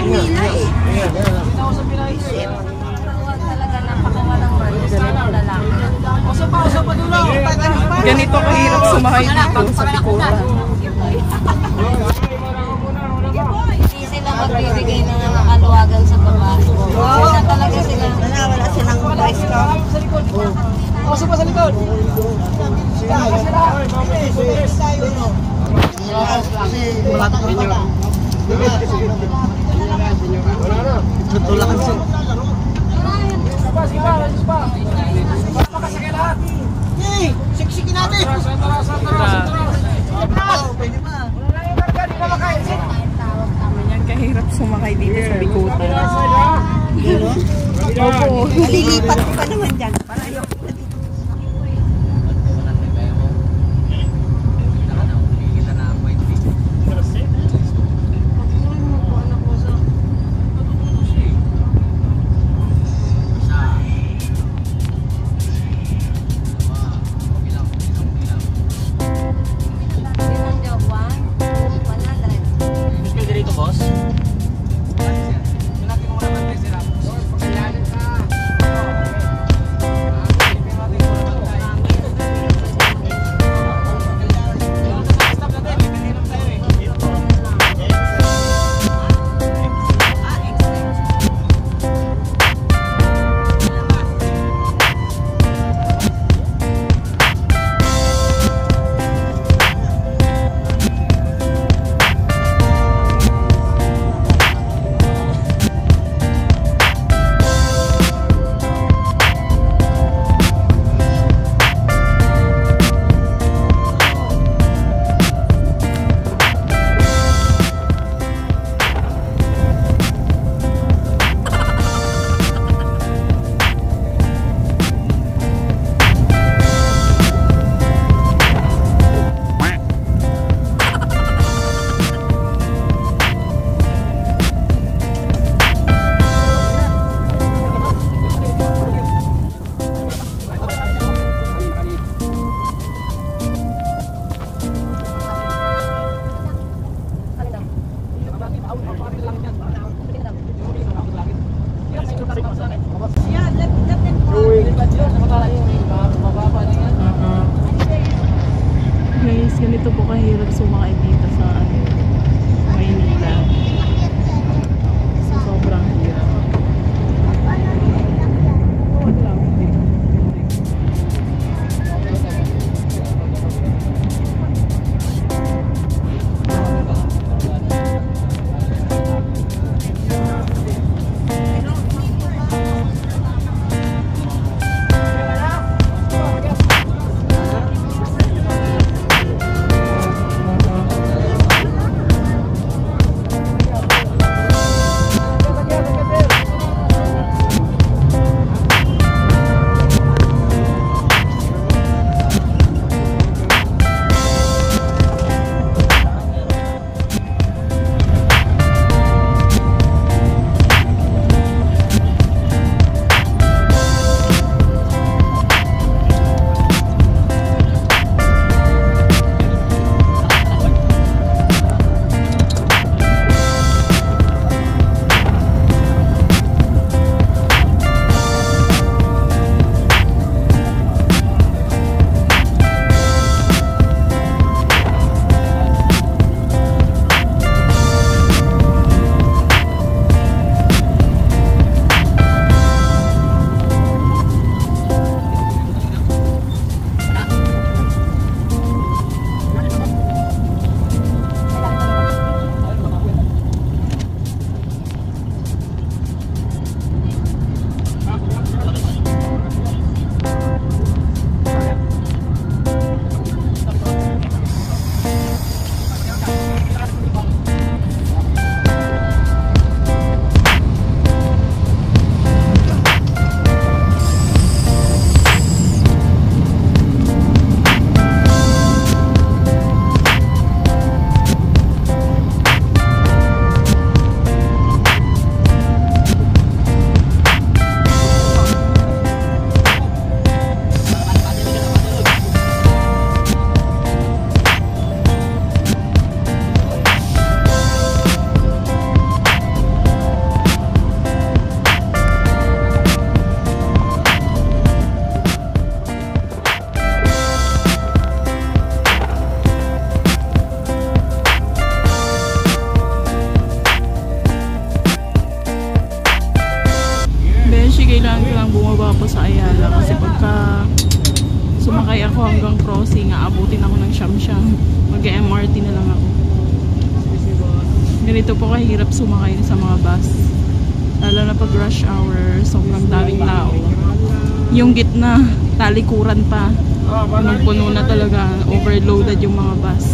Maynila eh. Talaga napakawalang words ng lalaki. Ganito kahirap sumakay dito sa Pikutan. Hindi sila magbibigay ng kaluwagan sa babae. Wala talaga sila. Wala silang price ka. Oso pa sa likod. Kasi wala pa rin yun. Tutulakan siya. Siksikin natin! Ganyan kahirap sumakay dito sa Pikutan. Opo. Malilipat ko pa naman dyan. aabutin ako ng siyam-siyam. Mag-MRT na lang ako. Ganito po kahirap sumakay sa mga bus. Lalo na pag rush hour, sobrang daming tao. Yung gitna, talikuran pa. Punong-puno na talaga, overloaded yung mga bus.